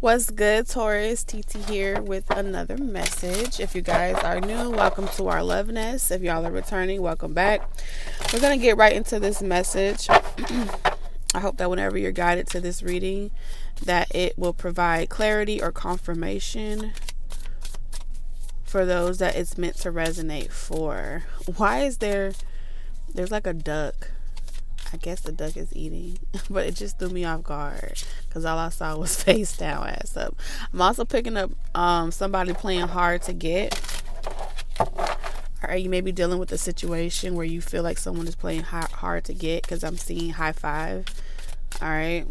What's good, Taurus? TT here with another message. If you guys are new, welcome to our love nest. If y'all are returning, welcome back. We're going to get right into this message. I hope that whenever you're guided to this reading, that it will provide clarity or confirmation for those that it's meant to resonate for. Why is there's like a duck? I guess the duck is eating, but it just threw me off guard because all I saw was face down, ass up. I'm also picking up somebody playing hard to get. Or you may be dealing with a situation where you feel like someone is playing hard to get, because I'm seeing high five. All right.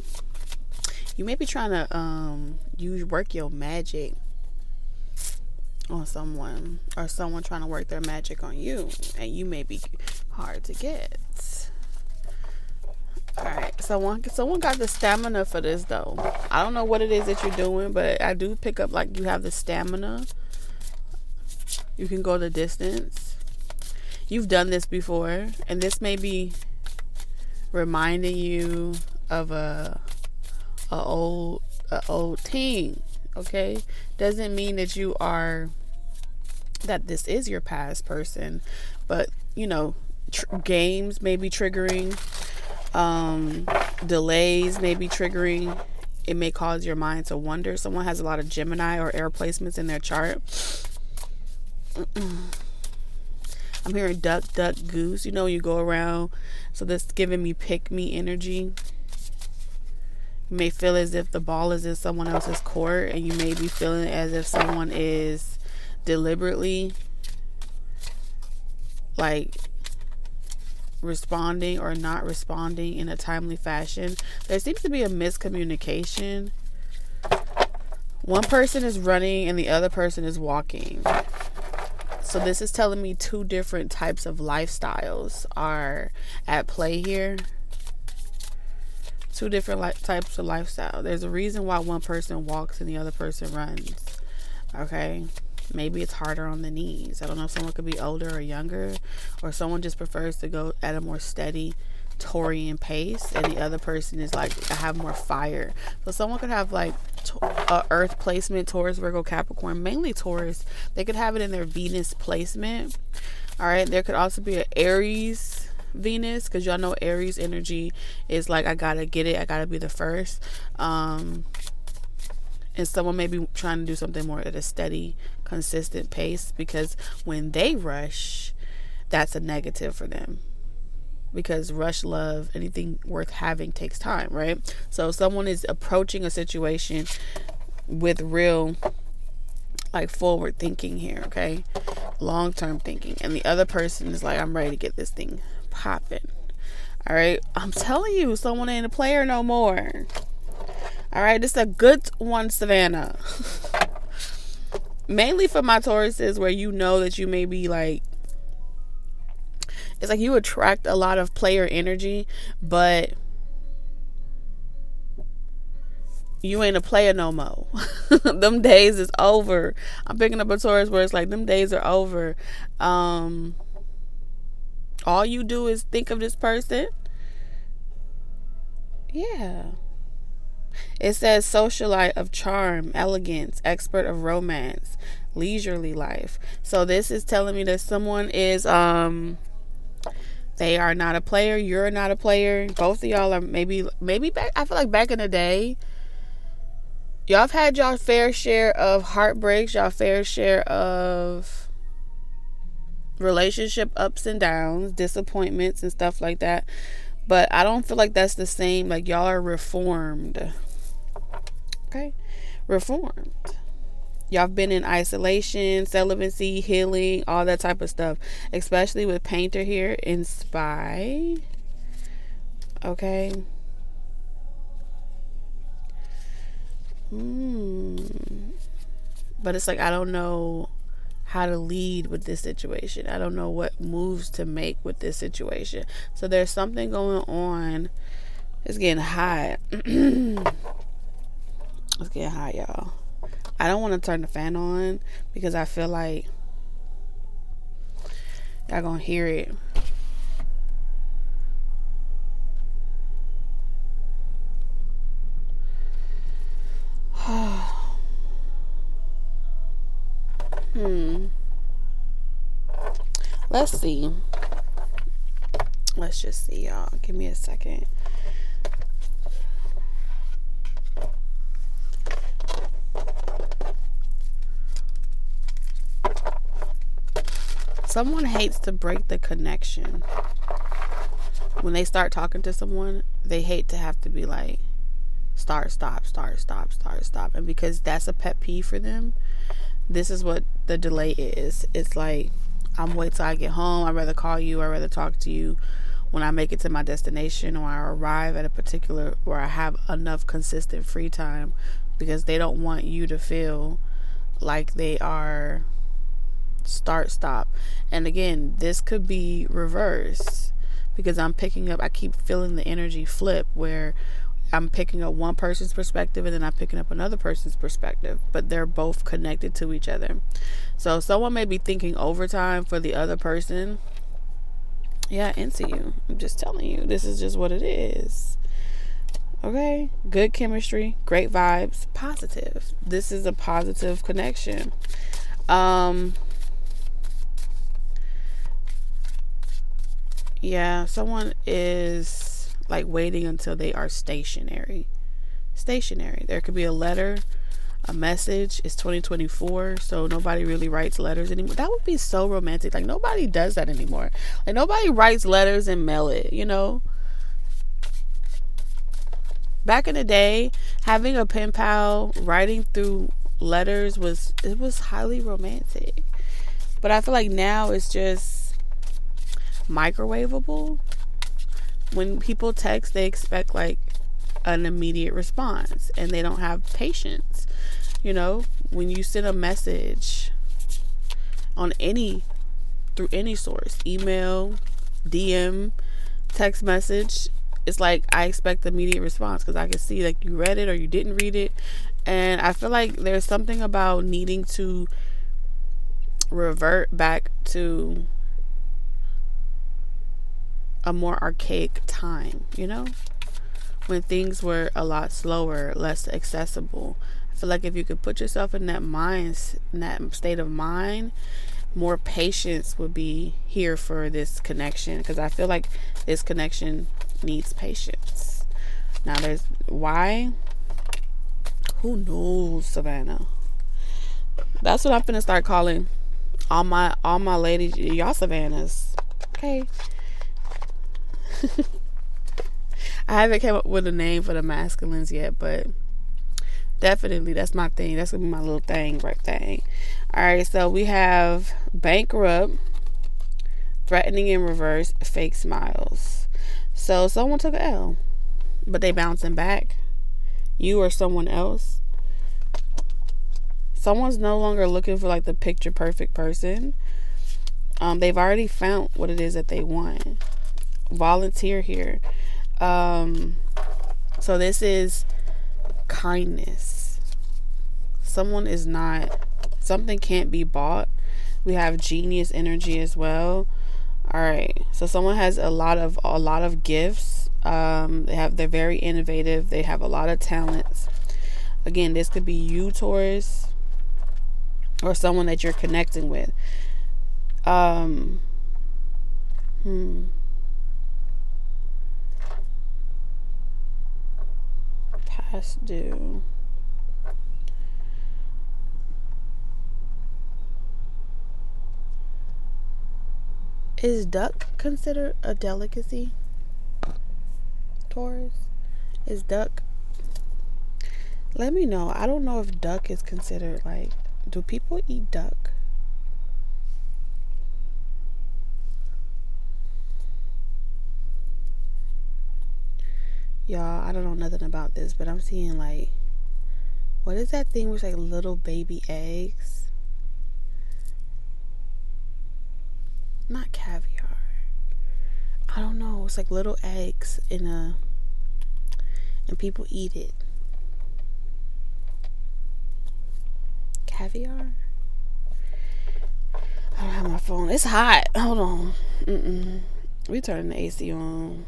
You may be trying to work your magic on someone, or someone trying to work their magic on you, and you may be hard to get. Alright, someone got the stamina for this though. I don't know what it is that you're doing, but I do pick up like you have the stamina. You can go the distance. You've done this before, and this may be reminding you of a old thing. Okay, doesn't mean that that this is your past person, but you know, games may be triggering. Delays may be triggering. It may cause your mind to wonder. Someone has a lot of Gemini or air placements in their chart. I'm hearing duck, duck, goose. You know, you go around. So that's giving me pick me energy. You may feel as if the ball is in someone else's court, and you may be feeling as if someone is deliberately like responding or not responding in a timely fashion. There seems to be a miscommunication. One person is running and the other person is walking. So this is telling me two different types of lifestyles are at play here. Two different types of lifestyle. There's a reason why one person walks and the other person runs. Okay. Maybe it's harder on the knees. I don't know if someone could be older or younger, or someone just prefers to go at a more steady Taurian pace, and the other person is like, I have more fire. So someone could have like earth placement, Taurus, Virgo, Capricorn, mainly Taurus. They could have it in their Venus placement. All right. There could also be an Aries Venus, because y'all know Aries energy is like, I gotta get it. I gotta be the first. And someone may be trying to do something more at a steady, consistent pace, because when they rush, that's a negative for them. Because rush love, anything worth having takes time, right? So someone is approaching a situation with real, like, forward thinking here, okay? Long-term thinking. And the other person is like, I'm ready to get this thing popping. All right? I'm telling you, someone ain't a player no more. All right, this is a good one, Savannah. Mainly for my Tauruses, where you know that you may be like, it's like you attract a lot of player energy, but you ain't a player no more. Them days is over. I'm picking up a Taurus where it's like, them days are over. All you do is think of this person. Yeah. It says socialite of charm, elegance, expert of romance, leisurely life. So this is telling me that someone is they are not a player, you're not a player. Both of y'all are maybe back, I feel like back in the day, y'all have had y'all fair share of heartbreaks, y'all fair share of relationship ups and downs, disappointments and stuff like that. But I don't feel like that's the same. Like, y'all are reformed. Okay? Reformed. Y'all have been in isolation, celibacy, healing, all that type of stuff. Especially with Painter here in Spy. Okay? But it's like, I don't know how to lead with this situation. I don't know what moves to make with this situation. So there's something going on. It's getting hot. It's getting hot, y'all. I don't want to turn the fan on because I feel like y'all gonna hear it. Let's see. Let's just see, y'all. Give me a second. Someone hates to break the connection. When they start talking to someone, they hate to have to be like, start, stop, start, stop, start, stop. And because that's a pet peeve for them, this is what the delay is. It's like, I'm wait till I get home. I'd rather call you. I'd rather talk to you when I make it to my destination, or I arrive at a particular, where I have enough consistent free time, because they don't want you to feel like they are start, stop. And again, this could be reverse, because I keep feeling the energy flip, where I'm picking up one person's perspective and then I'm picking up another person's perspective, but they're both connected to each other. So someone may be thinking overtime for the other person. Yeah, into you. I'm just telling you, this is just what it is. Okay? Good chemistry, great vibes, positive. This is a positive connection. Yeah, someone is like waiting until they are stationary. There could be a letter, a message. It's 2024, so nobody really writes letters anymore. That would be so romantic. Like, nobody does that anymore. Like, nobody writes letters and mail it, you know? Back in the day, having a pen pal, writing through letters was highly romantic. But I feel like now it's just microwavable. When people text, they expect like an immediate response, and they don't have patience. You know, when you send a message on through any source, email, DM, text message, it's like I expect immediate response, because I can see like you read it or you didn't read it. And I feel like there's something about needing to revert back to a more archaic time, you know, when things were a lot slower, less accessible. I feel like if you could put yourself in that state of mind, more patience would be here for this connection, because I feel like this connection needs patience. Now, there's why, who knows, Savannah. That's what I'm finna start calling all my ladies, y'all Savannahs. Okay. I haven't come up with a name for the masculines yet, but definitely that's my thing. That's gonna be my little thing right thing. Alright, so we have bankrupt, threatening in reverse, fake smiles. So someone took an L, but they bouncing back. You or someone else. Someone's no longer looking for like the picture perfect person. They've already found what it is that they want. Volunteer here. So this is kindness. Something can't be bought. We have genius energy as well. All right, so someone has a lot of gifts. They're very innovative. They have a lot of talents. Again, this could be you, Taurus, or someone that you're connecting with. Past due. Is duck considered a delicacy? Taurus? Is duck? Let me know. I don't know if duck is considered like, do people eat duck? Y'all, I don't know nothing about this, but I'm seeing like, what is that thing with like little baby eggs? Not caviar. I don't know. It's like little eggs and people eat it. Caviar? I don't have my phone. It's hot. Hold on. We turning the AC on.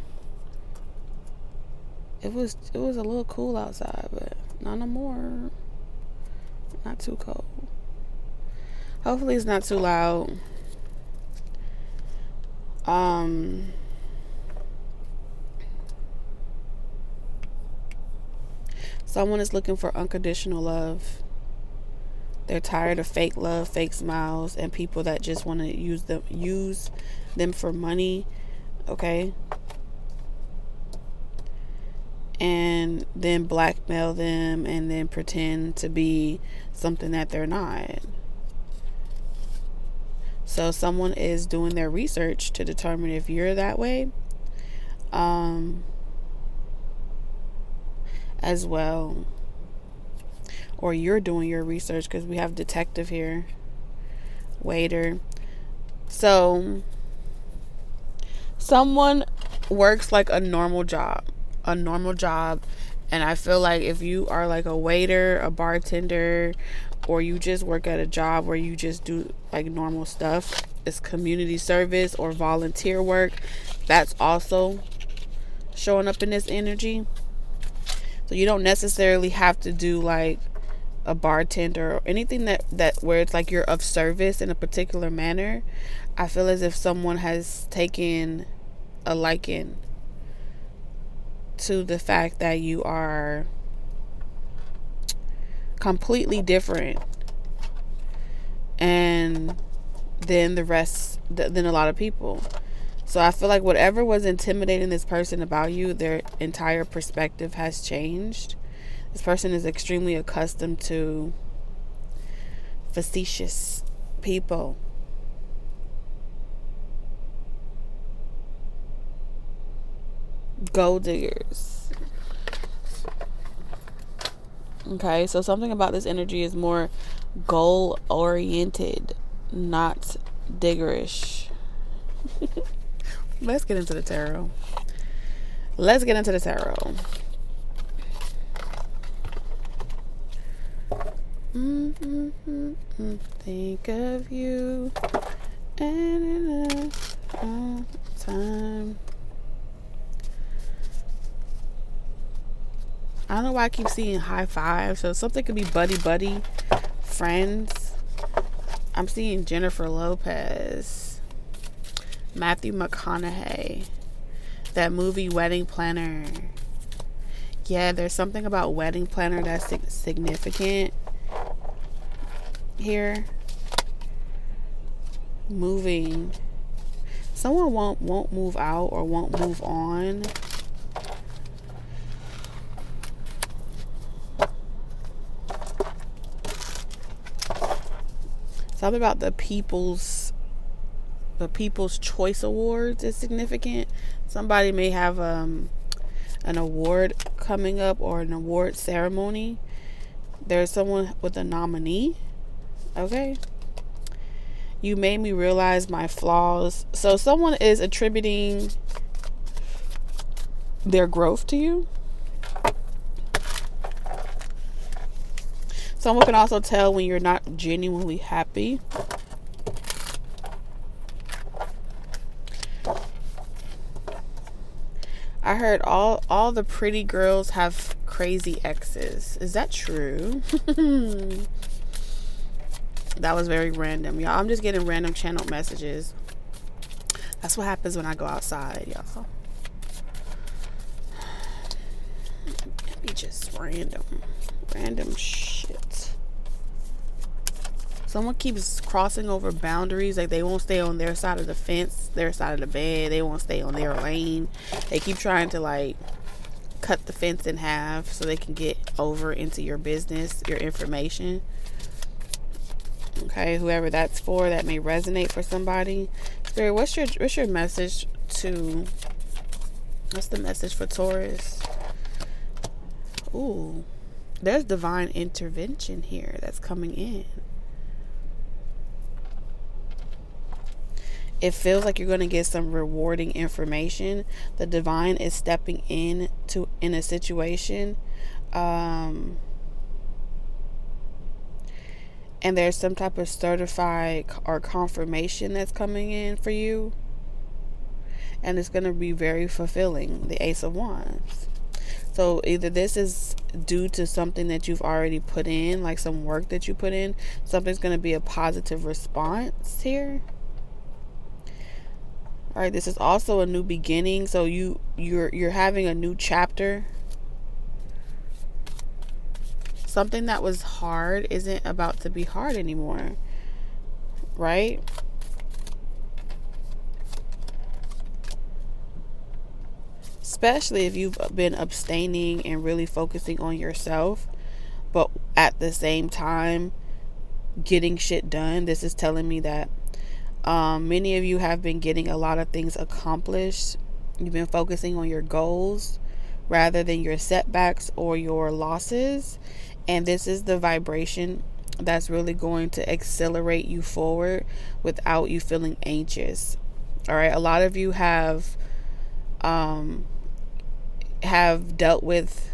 It was a little cool outside, but not no more. Not too cold. Hopefully it's not too loud. Someone is looking for unconditional love. They're tired of fake love, fake smiles, and people that just want to use them for money, okay? And then blackmail them and then pretend to be something that they're not. So someone is doing their research to determine if you're that way, as well. Or you're doing your research, because we have detective here, waiter. So someone works like a normal job, and I feel like if you are like a waiter, a bartender, or you just work at a job where you just do like normal stuff, it's community service or volunteer work, that's also showing up in this energy. So you don't necessarily have to do like a bartender or anything that where it's like you're of service in a particular manner. I feel as if someone has taken a liking to the fact that you are completely different and then the rest than a lot of people. So I feel like whatever was intimidating this person about you, their entire perspective has changed. This person is extremely accustomed to facetious people. Gold diggers. Okay, so something about this energy is more goal oriented, not diggerish. Let's get into the tarot. Think of you and enough time. I don't know why I keep seeing high five. So something could be buddy, friends. I'm seeing Jennifer Lopez, Matthew McConaughey, that movie Wedding Planner. Yeah, there's something about Wedding Planner that's significant here. Moving. Someone won't move out or won't move on. Something about the People's Choice Awards is significant. Somebody may have an award coming up or an award ceremony. There's someone with a nominee. Okay. You made me realize my flaws. So someone is attributing their growth to you. Someone can also tell when you're not genuinely happy. I heard all the pretty girls have crazy exes. Is that true? That was very random, y'all. I'm just getting random channel messages. That's what happens when I go outside, y'all. It'd be just random shit. Someone keeps crossing over boundaries. Like they won't stay on their side of the fence, their side of the bed. They won't stay on their lane. They keep trying to like cut the fence in half so they can get over into your business, your information. Okay, whoever that's for, that may resonate for somebody. Spirit, what's your message to? What's the message for Taurus? Ooh, there's divine intervention here that's coming in. It feels like you're going to get some rewarding information. The divine is stepping in a situation. And there's some type of certified or confirmation that's coming in for you. And it's going to be very fulfilling. The Ace of Wands. So either this is due to something that you've already put in, like some work that you put in. Something's going to be a positive response here. All right, this is also a new beginning. So you're having a new chapter. Something that was hard isn't about to be hard anymore, right? Especially if you've been abstaining and really focusing on yourself, but at the same time getting shit done. This is telling me that many of you have been getting a lot of things accomplished. You've been focusing on your goals rather than your setbacks or your losses. And this is the vibration that's really going to accelerate you forward without you feeling anxious. All right. A lot of you have dealt with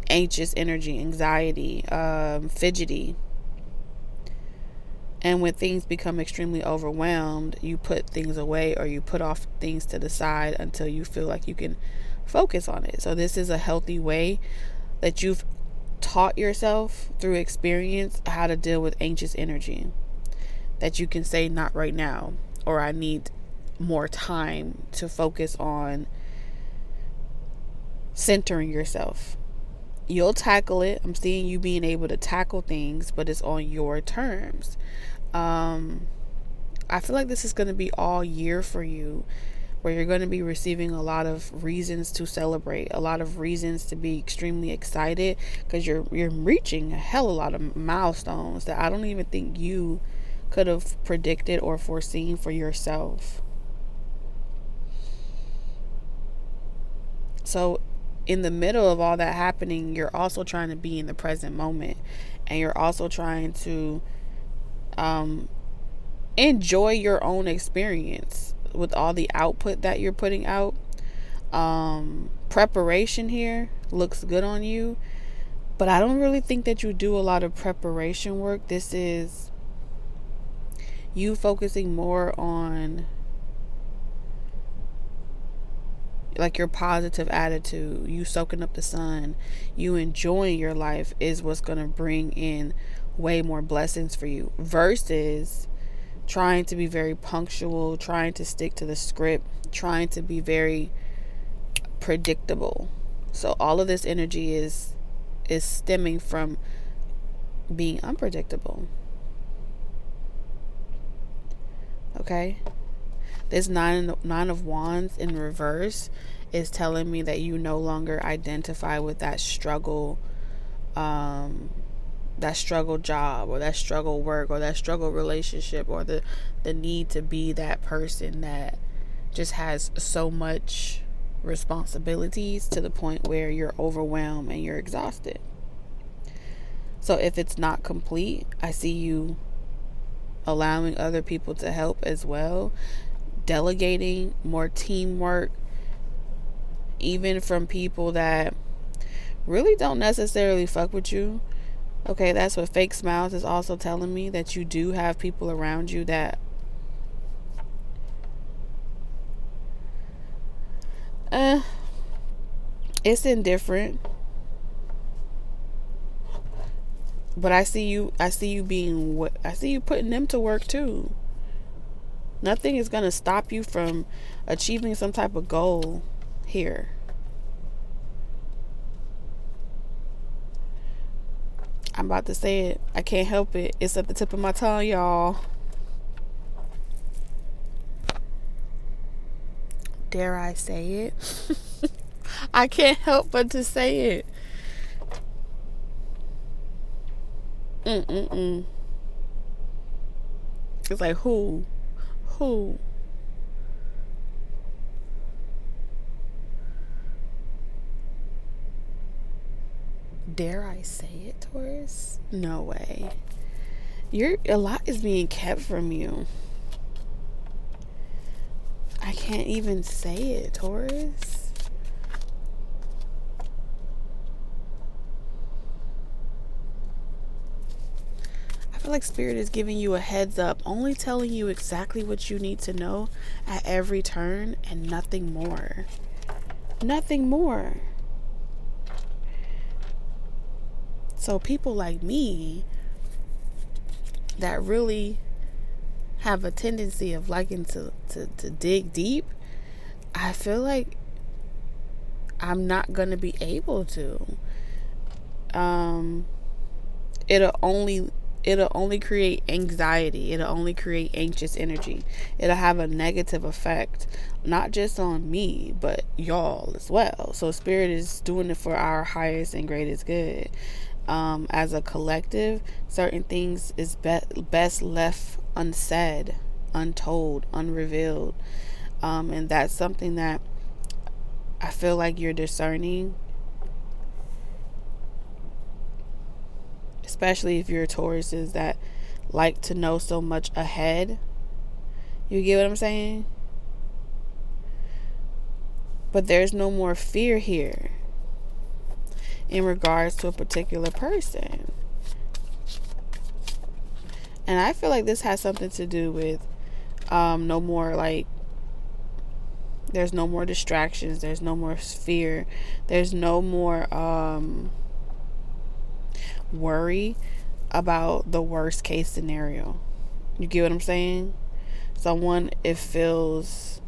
anxious energy, anxiety, fidgety. And when things become extremely overwhelmed, you put things away or you put off things to the side until you feel like you can focus on it. So this is a healthy way that you've taught yourself through experience how to deal with anxious energy. That you can say, not right now, or I need more time to focus on centering yourself. You'll tackle it. I'm seeing you being able to tackle things, but it's on your terms. I feel like this is going to be all year for you, where you're going to be receiving a lot of reasons to celebrate, a lot of reasons to be extremely excited, because you're reaching a hell of a lot of milestones that I don't even think you could have predicted or foreseen for yourself. So in the middle of all that happening, you're also trying to be in the present moment, and you're also trying to enjoy your own experience with all the output that you're putting out. Preparation here looks good on you, but I don't really think that you do a lot of preparation work. This is you focusing more on like your positive attitude, you soaking up the sun, you enjoying your life is what's going to bring in way more blessings for you, versus trying to be very punctual, trying to stick to the script, trying to be very predictable. So all of this energy is stemming from being unpredictable. Okay? This nine of wands in reverse is telling me that you no longer identify with that struggle job, or that struggle work, or that struggle relationship, or the need to be that person that just has so much responsibilities to the point where you're overwhelmed and you're exhausted. So if it's not complete, I see you allowing other people to help as well, delegating more teamwork, even from people that really don't necessarily fuck with you. Okay, that's what fake smiles is also telling me, that you do have people around you that it's indifferent. But I see you putting them to work too. Nothing is going to stop you from achieving some type of goal here. I'm about to say it. I can't help it. It's at the tip of my tongue, y'all. Dare I say it? I can't help but to say it. It's like, who? Dare I say it, Taurus? No way. A lot is being kept from you. I can't even say it, Taurus. I feel like Spirit is giving you a heads up, only telling you exactly what you need to know at every turn, and nothing more. Nothing more. So people like me that really have a tendency of liking to dig deep, I feel like I'm not going to be able to. It'll only create anxiety. It'll only create anxious energy. It'll have a negative effect, not just on me, but y'all as well. So Spirit is doing it for our highest and greatest good. As a collective, certain things is best left unsaid, untold, unrevealed. And that's something that I feel like you're discerning, especially if you're Tauruses that like to know so much ahead. You get what I'm saying? But there's no more fear here in regards to a particular person. And I feel like this has something to do with no more, like, there's no more distractions, there's no more fear, there's no more worry about the worst case scenario. You get what I'm saying? Someone, it feels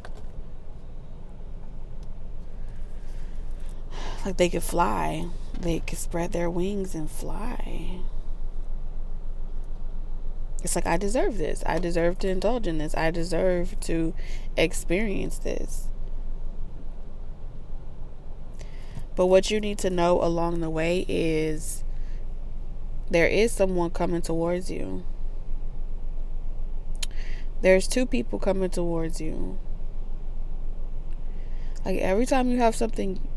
like they could fly. They could spread their wings and fly. It's like, I deserve this. I deserve to indulge in this. I deserve to experience this. But what you need to know along the way is there is someone coming towards you. There's two people coming towards you. Like, every time you have something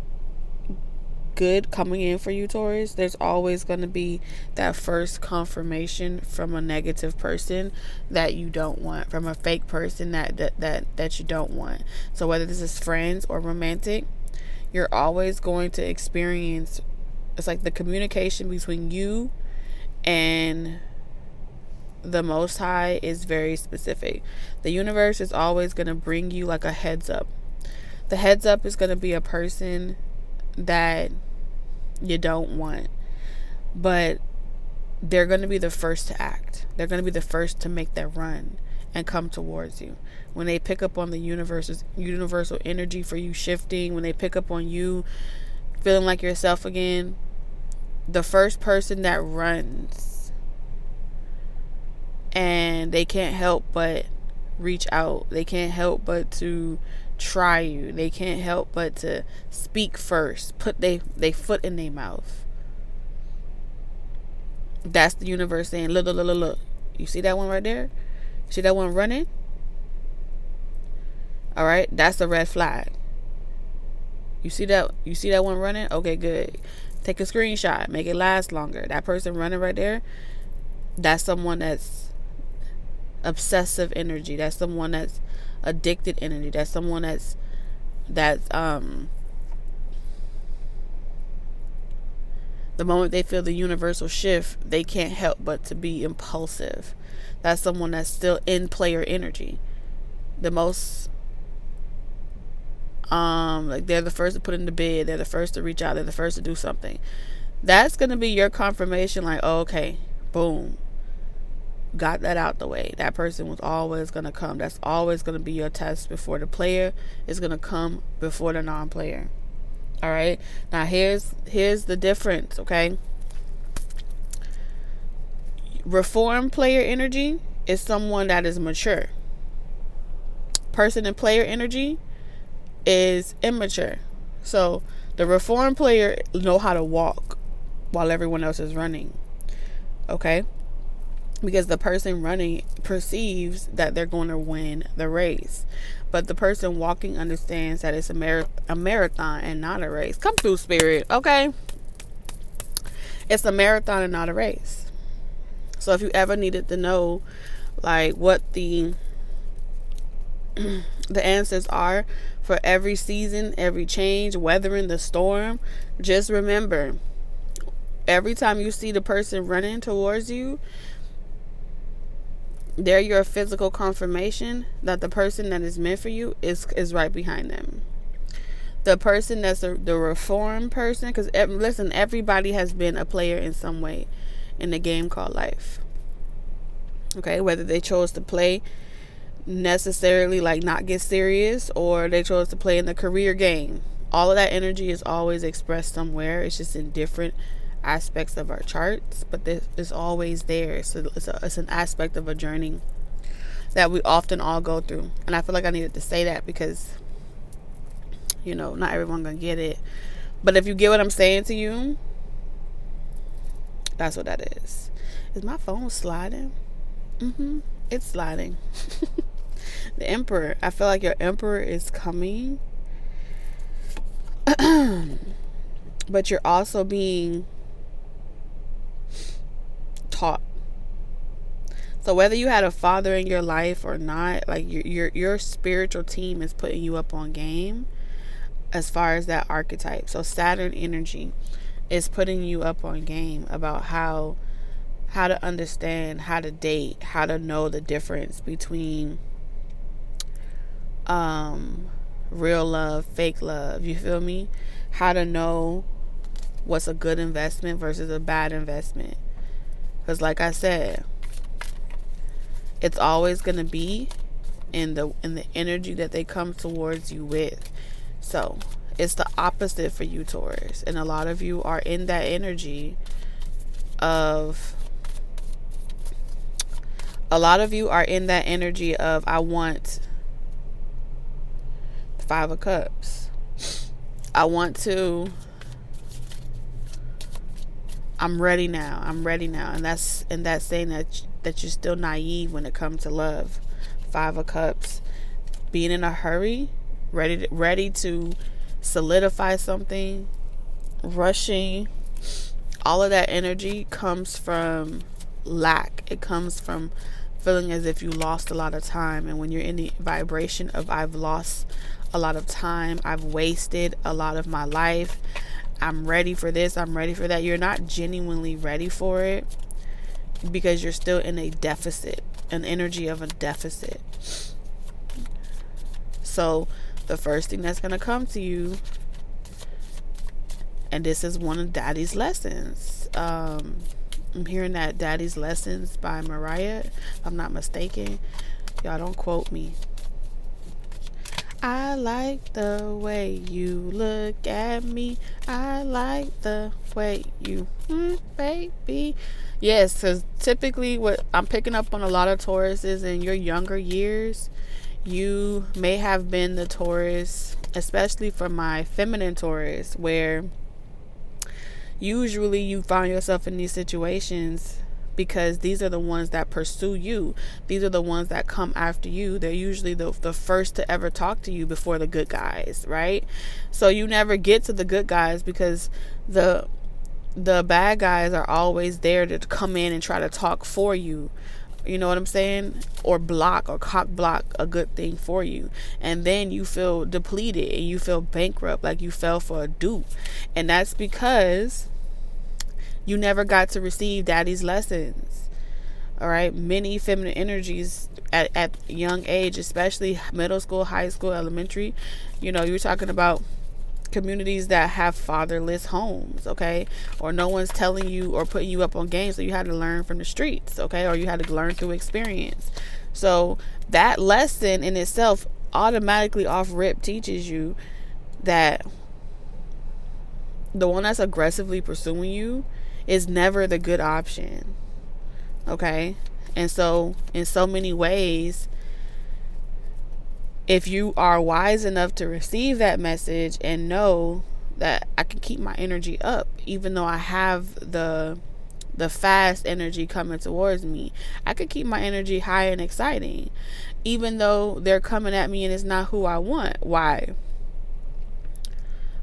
good coming in for you, Taurus, there's always going to be that first confirmation from a negative person that you don't want, from a fake person that you don't want. So whether this is friends or romantic, you're always going to experience, it's like the communication between you and the Most High is very specific. The universe is always going to bring you like a heads up. The heads up is going to be a person that you don't want, but they're going to be the first to act. They're going to be the first to make that run and come towards you. When they pick up on the universal energy for you shifting, when they pick up on you feeling like yourself again, the first person that runs, and they can't help but reach out. They can't help but to try you. They can't help but to speak first, put they foot in their mouth. That's the universe saying, look, you see that one right there? See that one running? All right, that's a red flag. You see that one running? Okay, good. Take a screenshot, make it last longer. That person running right there, that's someone that's obsessive energy. That's someone that's addicted energy. That's someone that's the moment they feel the universal shift, they can't help but to be impulsive. That's someone that's still in player energy. The most like, they're the first to put in the bid, they're the first to reach out, they're the first to do something. That's going to be your confirmation, like, oh, okay, boom, got that out the way. That person was always going to come. That's always going to be your test before the player is going to come before the non-player. All right, now here's the difference. Okay, reformed player energy is someone that is mature. Person in player energy is immature. So the reformed player know how to walk while everyone else is running. Okay, because the person running perceives that they're going to win the race, but the person walking understands that it's a marathon and not a race. Come through, Spirit. Okay, it's a marathon and not a race. So if you ever needed to know, like, what the answers are for every season, every change, weathering the storm, just remember, every time you see the person running towards you, they're your physical confirmation that the person that is meant for you is right behind them. the person that's the reformed person, because listen, everybody has been a player in some way in the game called life. Okay, whether they chose to play necessarily like not get serious, or they chose to play in the career game, all of that energy is always expressed somewhere. It's just in different aspects of our charts, but it's always there. So it's an aspect of a journey that we often all go through. And I feel like I needed to say that because, you know, not everyone gonna get it, but if you get what I'm saying to you, that's what that is. Is my phone sliding? It's sliding. The Emperor, I feel like your Emperor is coming. But you're also being taught. So whether you had a father in your life or not, like your spiritual team is putting you up on game as far as that archetype. So Saturn energy is putting you up on game about how to understand, how to date, how to know the difference between real love, fake love. You feel me? How to know what's a good investment versus a bad investment. Because like I said, it's always going to be in the energy that they come towards you with. So it's the opposite for you, Taurus. And a lot of you are in that energy of I want 5 of Cups. I'm ready now. And that's saying that you're still naive when it comes to love. 5 of Cups. Being in a hurry, ready to solidify something, rushing. All of that energy comes from lack. It comes from feeling as if you lost a lot of time. And when you're in the vibration of I've lost a lot of time, I've wasted a lot of my life, I'm ready for this, I'm ready for that, you're not genuinely ready for it because you're still in a deficit, an energy of a deficit. So the first thing that's going to come to you, and this is one of Daddy's lessons, I'm hearing that Daddy's Lessons by Mariah, if I'm not mistaken. Y'all don't quote me. I like the way you look at me. I like the way you, baby. Yes, because typically what I'm picking up on a lot of Tauruses in your younger years, you may have been the Taurus, especially for my feminine Taurus, where usually you find yourself in these situations because these are the ones that pursue you. These are the ones that come after you. They're usually the first to ever talk to you before the good guys, right? So you never get to the good guys because the bad guys are always there to come in and try to talk for you. You know what I'm saying? Or cock block a good thing for you. And then you feel depleted and you feel bankrupt, like you fell for a dupe. And that's because you never got to receive Daddy's lessons. All right. Many feminine energies at young age, especially middle school, high school, elementary, you know, you're talking about communities that have fatherless homes, okay, or no one's telling you or putting you up on game, so you had to learn from the streets, okay, or you had to learn through experience. So that lesson in itself automatically off rip teaches you that the one that's aggressively pursuing you is never the good option, okay. And so in so many ways, if you are wise enough to receive that message and know that I can keep my energy up, even though I have the fast energy coming towards me, I could keep my energy high and exciting, even though they're coming at me and it's not who I want. Why?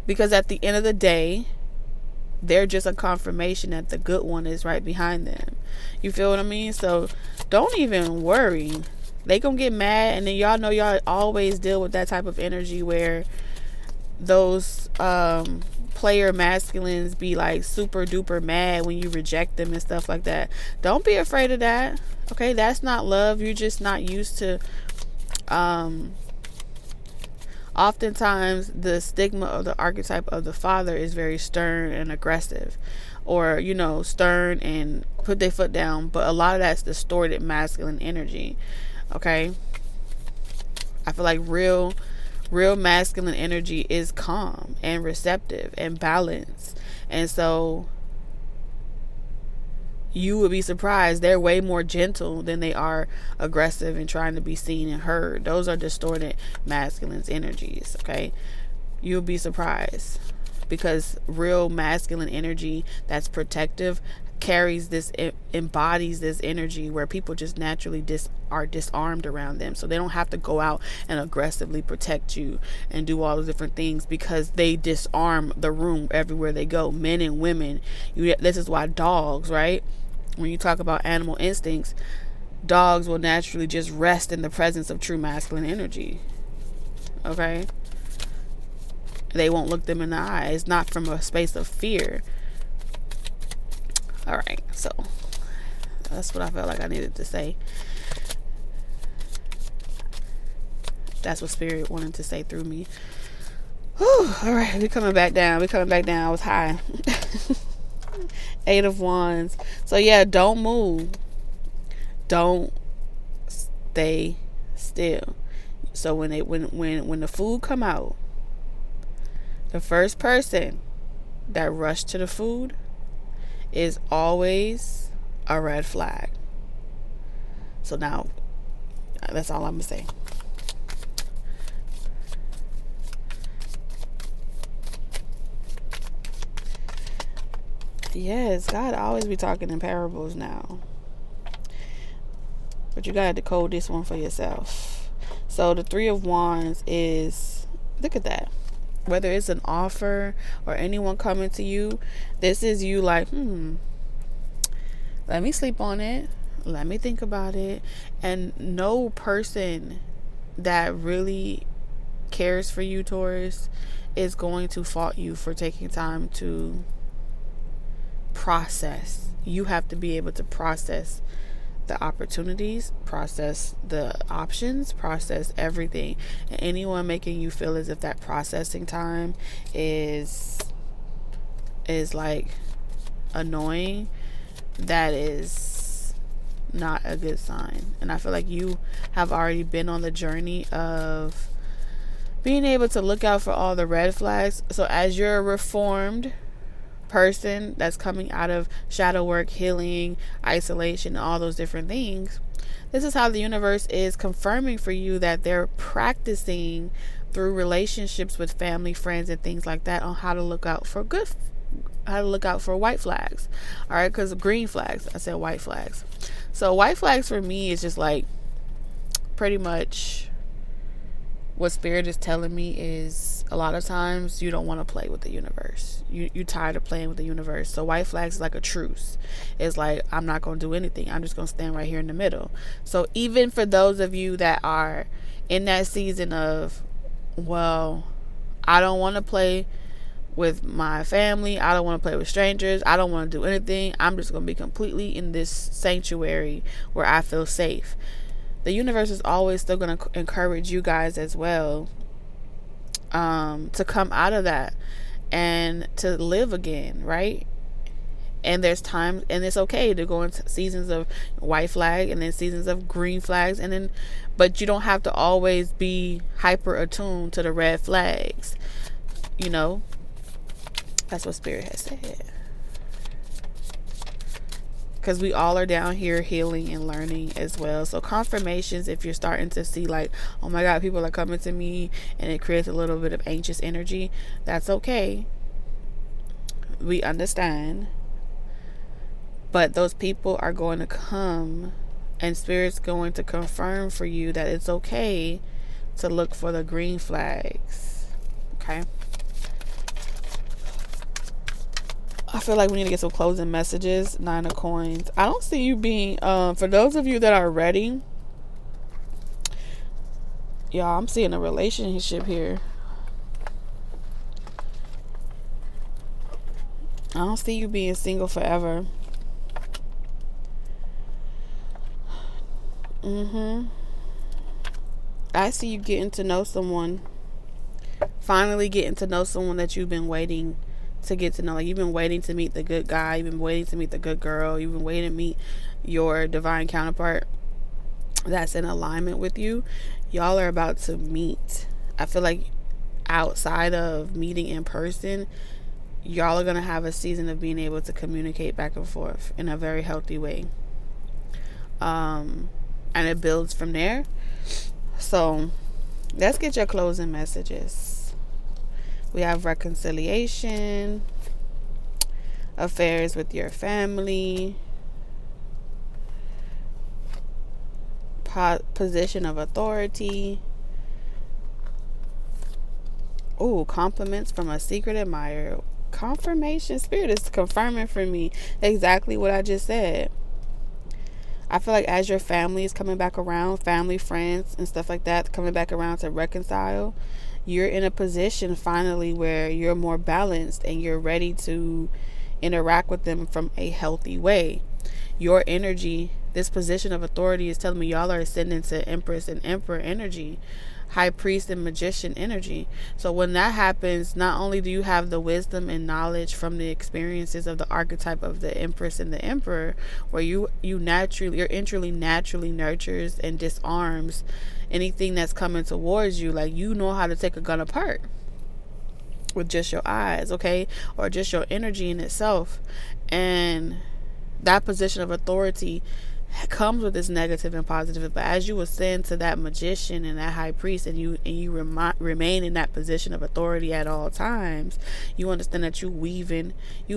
Because at the end of the day, they're just a confirmation that the good one is right behind them. You feel what I mean? So don't even worry. They gonna get mad, and then y'all know y'all always deal with that type of energy where those player masculines be like super duper mad when you reject them and stuff like that. Don't be afraid of that, okay? That's not love. You're just not used to Oftentimes, the stigma of the archetype of the father is very stern and aggressive, or, stern and put their foot down. But a lot of that's distorted masculine energy. Okay. I feel like real masculine energy is calm and receptive and balanced. And so you would be surprised, they're way more gentle than they are aggressive and trying to be seen and heard. Those are distorted masculine's energies. Okay. You'll be surprised, because real masculine energy that's protective carries this, embodies this energy where people just naturally are disarmed around them, so they don't have to go out and aggressively protect you and do all the different things, because they disarm the room everywhere they go. Men and women, this is why dogs, right, when you talk about animal instincts, dogs will naturally just rest in the presence of true masculine energy. Okay. They won't look them in the eye. It's not from a space of fear. All right, so that's what I felt like I needed to say. That's what Spirit wanted to say through me. Whew, all right, we're coming back down. I was high. 8 of Wands. So yeah, don't move. Don't stay still. So when the food come out, the first person that rushed to the food is always a red flag. So now, that's all I'm gonna say. Yes, God always be talking in parables now. But you gotta decode this one for yourself. So the 3 of Wands is, look at that. Whether it's an offer or anyone coming to you, this is you like, let me sleep on it. Let me think about it. And no person that really cares for you, Taurus, is going to fault you for taking time to process. You have to be able to process the opportunities, process the options, process everything. And anyone making you feel as if that processing time is like annoying, that is not a good sign. And I feel like you have already been on the journey of being able to look out for all the red flags. So as you're a reformed person that's coming out of shadow work, healing, isolation, all those different things, this is how the universe is confirming for you that they're practicing through relationships with family, friends, and things like that on how to look out for white flags. All right, because green flags, I said white flags. So white flags for me is just like pretty much what Spirit is telling me is a lot of times you don't want to play with the universe. You're tired of playing with the universe. So white flags is like a truce. It's like, I'm not going to do anything. I'm just going to stand right here in the middle. So even for those of you that are in that season of, well, I don't want to play with my family, I don't want to play with strangers, I don't want to do anything, I'm just going to be completely in this sanctuary where I feel safe. The universe is always still going to encourage you guys as well to come out of that and to live again, right? And there's times, and it's okay to go into seasons of white flag and then seasons of green flags, and then, but you don't have to always be hyper attuned to the red flags. That's what Spirit has said. Because we all are down here healing and learning as well. So confirmations, if you're starting to see like, oh my God, people are coming to me, and it creates a little bit of anxious energy, that's okay. We understand. But those people are going to come, and Spirit's going to confirm for you that it's okay to look for the green flags. Okay? I feel like we need to get some closing messages. 9 of Coins. I don't see you being, for those of you that are ready, y'all, I'm seeing a relationship here. I don't see you being single forever. I see you getting to know someone. finally getting to know someone that you've been waiting to get to know. Like, you've been waiting to meet the good guy, you've been waiting to meet the good girl, you've been waiting to meet your divine counterpart that's in alignment with you. Y'all are about to meet. I feel like outside of meeting in person, y'all are going to have a season of being able to communicate back and forth in a very healthy way. And it builds from there. So let's get your closing messages. We have reconciliation, affairs with your family, position of authority. Ooh, compliments from a secret admirer. Confirmation. Spirit is confirming for me exactly what I just said. I feel like as your family is coming back around, family, friends, and stuff like that, coming back around to reconcile, you're in a position finally where you're more balanced and you're ready to interact with them from a healthy way. Your energy, this position of authority, is telling me y'all are ascending to Empress and Emperor energy, High Priest and Magician energy. So when that happens, not only do you have the wisdom and knowledge from the experiences of the archetype of the Empress and the Emperor, where your entry naturally nurtures and disarms anything that's coming towards you. Like, you know how to take a gun apart with just your eyes, okay, or just your energy in itself. And that position of authority comes with its negative and positive, but as you ascend to that magician and that high priest, and you remain in that position of authority at all times, you understand that you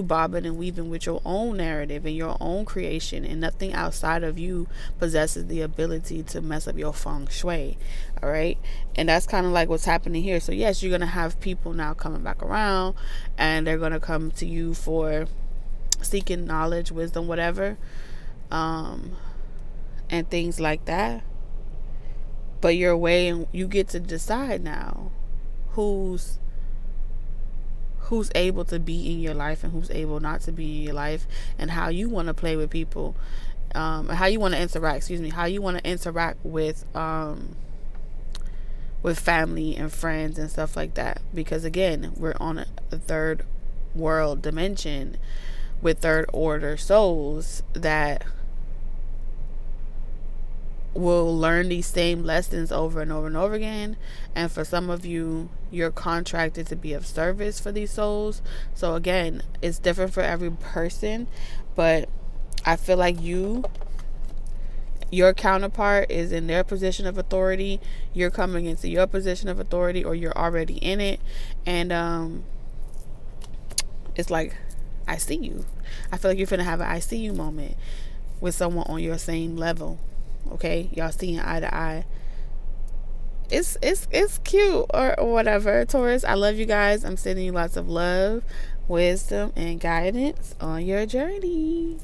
bobbing and weaving with your own narrative and your own creation, and nothing outside of you possesses the ability to mess up your feng shui. All right, and that's kind of like what's happening here. So yes, you're gonna have people now coming back around, and they're gonna come to you for seeking knowledge, wisdom, whatever, and things like that. But your way, and you get to decide now who's able to be in your life and who's able not to be in your life, and how you want to play with people, how you want to interact with family and friends and stuff like that. Because again, we're on a third world dimension with third order souls that will learn these same lessons over and over and over again. And for some of you, you're contracted to be of service for these souls. So again, it's different for every person, but I feel like your counterpart is in their position of authority, you're coming into your position of authority, or you're already in it, and it's like, I see you. I feel like you're finna have an I see you moment with someone on your same level. Okay, y'all seeing eye to eye. It's cute or whatever. Taurus, I love you guys. I'm sending you lots of love, wisdom, and guidance on your journey.